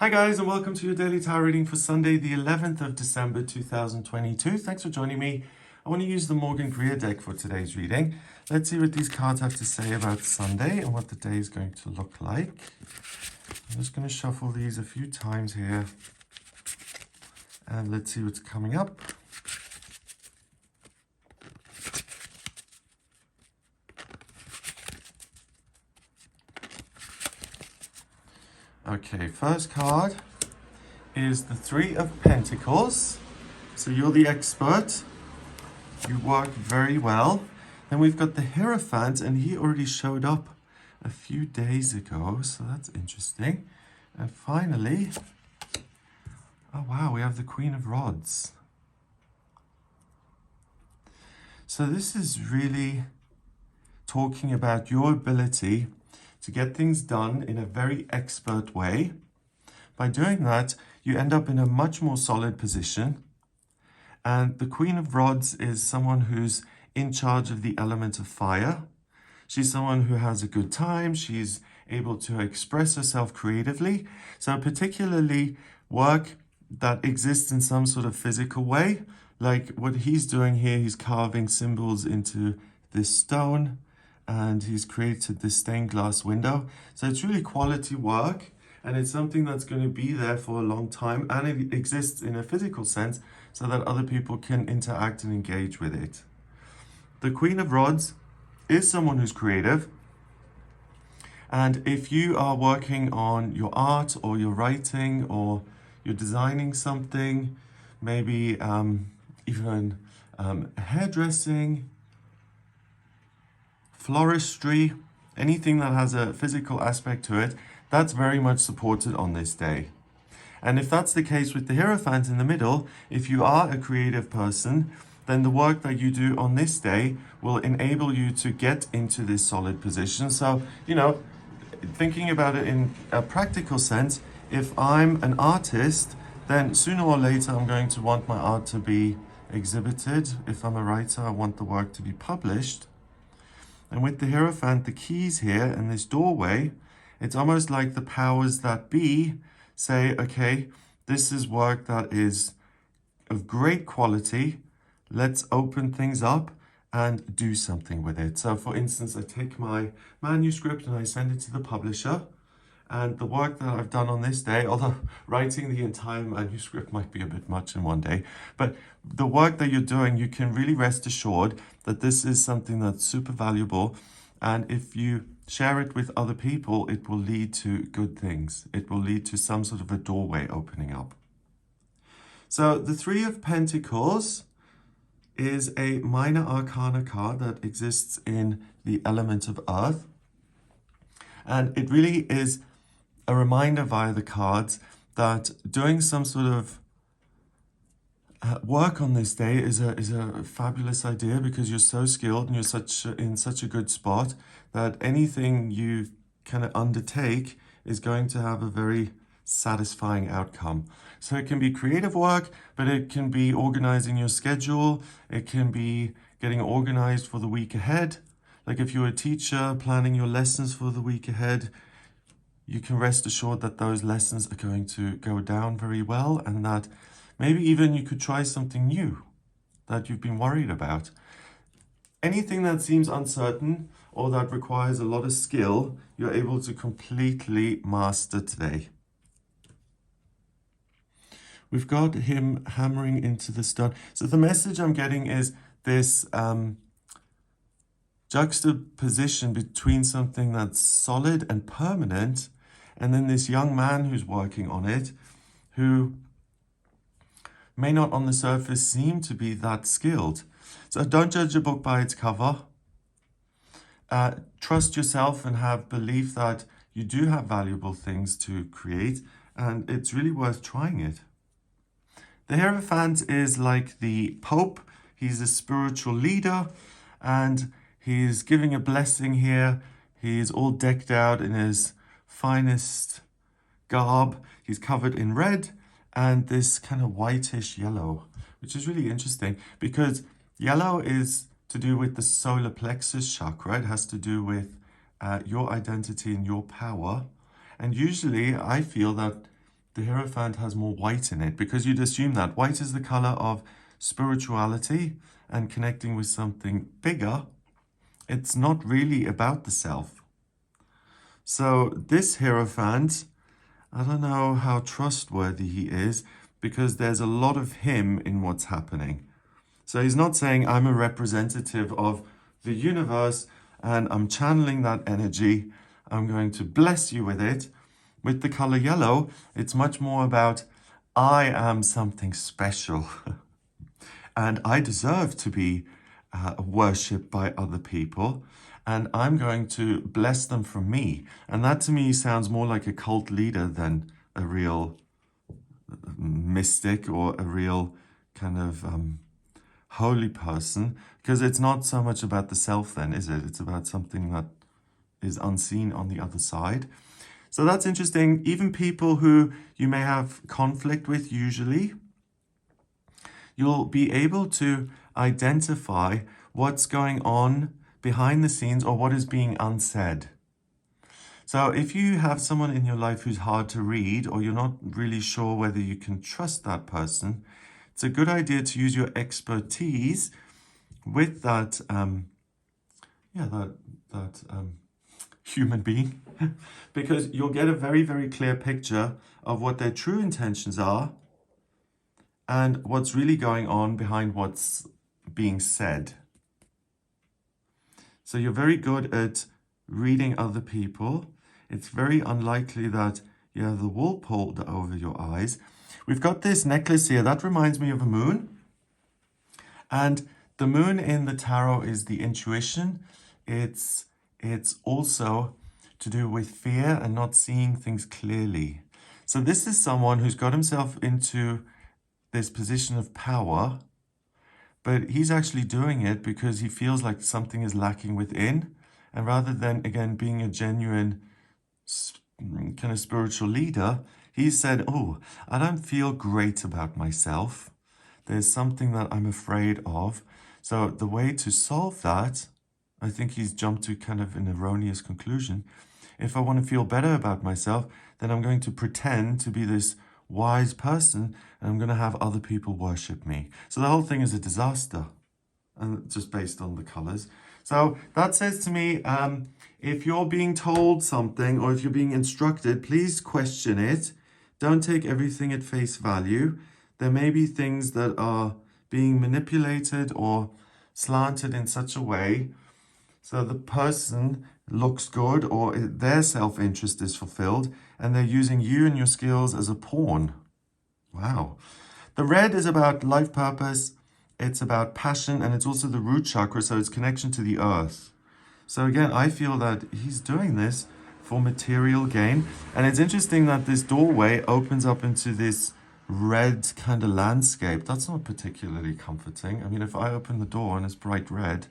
Hi guys, and welcome to your daily tarot reading for Sunday, the 11th of December 2022. Thanks for joining me. I want to use the Morgan Greer deck for today's reading. Let's see what these cards have to say about Sunday and what the day is going to look like. I'm just going to shuffle these a few times here and let's see what's coming up. Okay, first card is the Three of Pentacles. So you're the expert. You work very well. Then we've got the Hierophant, and he already showed up a few days ago, so that's interesting. And finally, oh wow, we have the Queen of Rods. So this is really talking about your ability to get things done in a very expert way. By doing that, you end up in a much more solid position. And the Queen of Rods is someone who's in charge of the element of fire. She's someone who has a good time. She's able to express herself creatively. So particularly work that exists in some sort of physical way, like what he's doing here, he's carving symbols into this stone and he's created this stained glass window. So it's really quality work. And it's something that's going to be there for a long time, and it exists in a physical sense so that other people can interact and engage with it. The Queen of Rods is someone who's creative. And if you are working on your art or your writing or you're designing something, maybe even hairdressing, floristry, anything that has a physical aspect to it, that's very much supported on this day. And if that's the case with the Hierophant in the middle, if you are a creative person, then the work that you do on this day will enable you to get into this solid position. So, thinking about it in a practical sense, if I'm an artist, then sooner or later I'm going to want my art to be exhibited. If I'm a writer, I want the work to be published. And with the Hierophant, the keys here and this doorway, it's almost like the powers that be say, okay, this is work that is of great quality. Let's open things up and do something with it. So for instance, I take my manuscript and I send it to the publisher. And the work that I've done on this day, although writing the entire manuscript might be a bit much in one day, but the work that you're doing, you can really rest assured that this is something that's super valuable. And if you share it with other people, it will lead to good things. It will lead to some sort of a doorway opening up. So the Three of Pentacles is a minor arcana card that exists in the element of earth. And it really is a reminder via the cards that doing some sort of work on this day is a fabulous idea, because you're so skilled and you're in such a good spot that anything you kind of undertake is going to have a very satisfying outcome. So it can be creative work, but it can be organizing your schedule. It can be getting organized for the week ahead. Like if you're a teacher, planning your lessons for the week ahead, you can rest assured that those lessons are going to go down very well, and that maybe even you could try something new that you've been worried about. Anything that seems uncertain or that requires a lot of skill, you're able to completely master today. We've got him hammering into the stone. So the message I'm getting is this juxtaposition between something that's solid and permanent, and then this young man who's working on it, who may not on the surface seem to be that skilled. So don't judge a book by its cover. Trust yourself and have belief that you do have valuable things to create, and it's really worth trying it. The Hierophant is like the Pope. He's a spiritual leader, and he's giving a blessing here. He's all decked out in his finest garb. He's covered in red and this kind of whitish yellow, which is really interesting because yellow is to do with the solar plexus chakra. It has to do with your identity and your power. And usually I feel that the Hierophant has more white in it, because you'd assume that white is the color of spirituality and connecting with something bigger. It's not really about the self. So this Hierophant, I don't know how trustworthy he is, because there's a lot of him in what's happening. So he's not saying I'm a representative of the universe and I'm channeling that energy. I'm going to bless you with it. With the color yellow, it's much more about I am something special and I deserve to be worshipped by other people, and I'm going to bless them from me. And that to me sounds more like a cult leader than a real mystic or a real kind of holy person, because it's not so much about the self then, is it? It's about something that is unseen on the other side. So that's interesting. Even people who you may have conflict with, usually, you'll be able to identify what's going on behind the scenes or what is being unsaid. So if you have someone in your life who's hard to read, or you're not really sure whether you can trust that person, it's a good idea to use your expertise with that, human being, because you'll get a very, very clear picture of what their true intentions are and what's really going on behind what's being said. So you're very good at reading other people. It's very unlikely that you have the wool pulled over your eyes. We've got this necklace here. That reminds me of a moon. And the moon in the tarot is the intuition. It's also to do with fear and not seeing things clearly. So this is someone who's got himself into this position of power, but he's actually doing it because he feels like something is lacking within. And rather than, again, being a genuine kind of spiritual leader, he said, oh, I don't feel great about myself. There's something that I'm afraid of. So the way to solve that, I think he's jumped to kind of an erroneous conclusion. If I want to feel better about myself, then I'm going to pretend to be this wise person and I'm going to have other people worship me. So the whole thing is a disaster, and just based on the colors. So that says to me, if you're being told something or if you're being instructed, please question it. Don't take everything at face value. There may be things that are being manipulated or slanted in such a way so the person looks good or their self-interest is fulfilled, and they're using you and your skills as a pawn. Wow. The red is about life purpose. It's about passion, and it's also the root chakra, so it's connection to the earth. So again, I feel that he's doing this for material gain. And it's interesting that this doorway opens up into this red kind of landscape. That's not particularly comforting. I mean, if I open the door and it's bright red,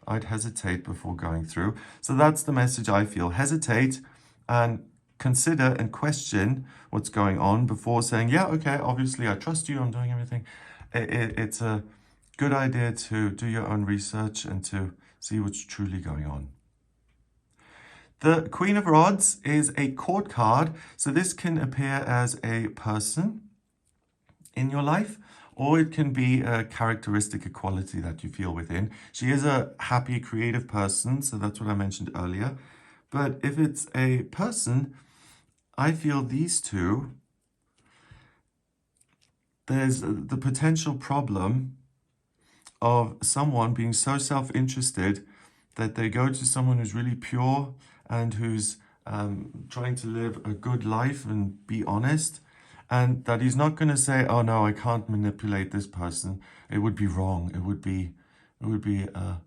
I'd hesitate before going through. So that's the message I feel. Hesitate and consider and question what's going on before saying, yeah, okay, obviously I trust you, I'm doing everything. It's a good idea to do your own research and to see what's truly going on. The Queen of Rods is a court card. So this can appear as a person in your life, or it can be a characteristic, a quality that you feel within. She is a happy, creative person, so that's what I mentioned earlier. But if it's a person, I feel these two, there's the potential problem of someone being so self-interested that they go to someone who's really pure and who's trying to live a good life and be honest, and that he's not going to say, oh no, I can't manipulate this person. It would be wrong. It would be a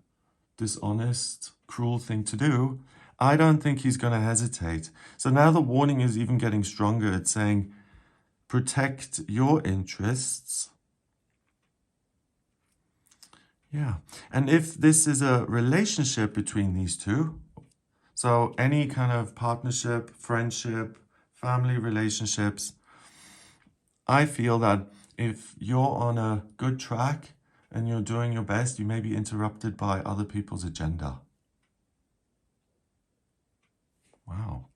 dishonest, cruel thing to do. I don't think he's going to hesitate. So now the warning is even getting stronger. It's saying, protect your interests. Yeah. And if this is a relationship between these two, so any kind of partnership, friendship, family relationships, I feel that if you're on a good track and you're doing your best, you may be interrupted by other people's agenda. Wow.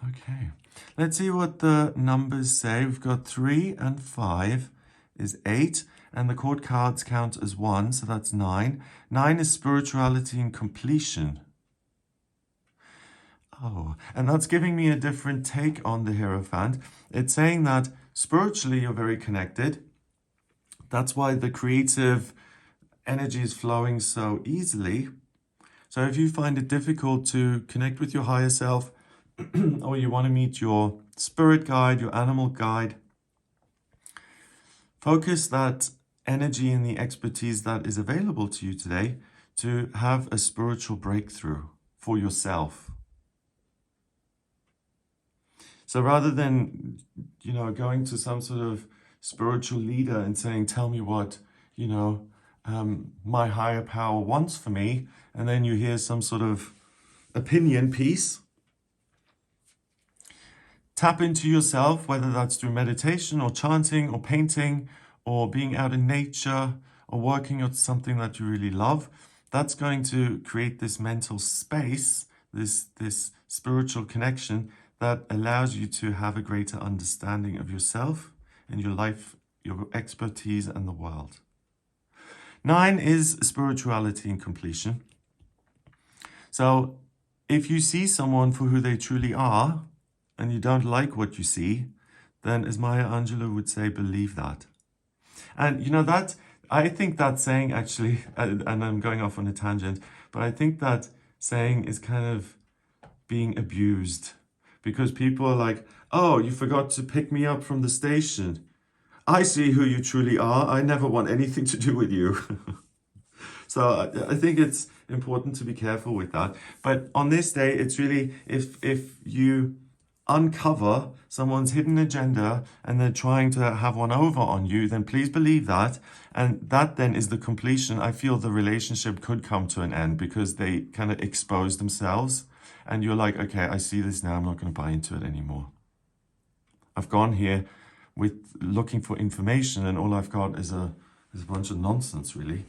Okay, Let's see what the numbers say. We've got 3 and 5 is 8, and the court cards count as 1, so that's 9. 9 is spirituality and completion. Oh, and that's giving me a different take on the Hierophant. It's saying that spiritually you're very connected. That's why the creative energy is flowing so easily. So if you find it difficult to connect with your higher self, or you want to meet your spirit guide, your animal guide, focus that energy and the expertise that is available to you today to have a spiritual breakthrough for yourself. So rather than, going to some sort of spiritual leader and saying, tell me what, my higher power wants for me, and then you hear some sort of opinion piece, tap into yourself, whether that's through meditation or chanting or painting or being out in nature or working on something that you really love. That's going to create this mental space, this spiritual connection that allows you to have a greater understanding of yourself and your life, your expertise, and the world. 9 is spirituality and completion. So if you see someone for who they truly are and you don't like what you see, then as Maya Angelou would say, believe that. And that, I think that saying actually, and I'm going off on a tangent, but I think that saying is kind of being abused. Because people are like, oh, you forgot to pick me up from the station. I see who you truly are. I never want anything to do with you. So I think it's important to be careful with that. But on this day, it's really, if you uncover someone's hidden agenda and they're trying to have one over on you, then please believe that. And that then is the completion. I feel the relationship could come to an end because they kind of expose themselves. And you're like, okay, I see this now. I'm not going to buy into it anymore. I've gone here with looking for information, and all I've got is a bunch of nonsense, really.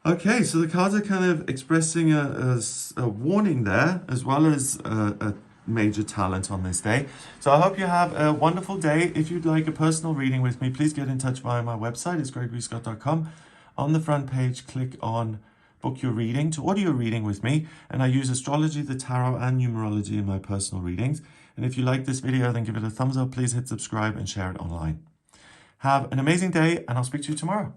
Okay, so the cards are kind of expressing a warning there, as well as a major talent on this day. So I hope you have a wonderful day. If you'd like a personal reading with me, please get in touch via my website. It's gregoryscott.com. On the front page, click on book your reading to order your reading with me, and I use astrology, the tarot, and numerology in my personal readings. And if you like this video, then give it a thumbs up. Please hit subscribe and share it online. Have an amazing day, and I'll speak to you tomorrow.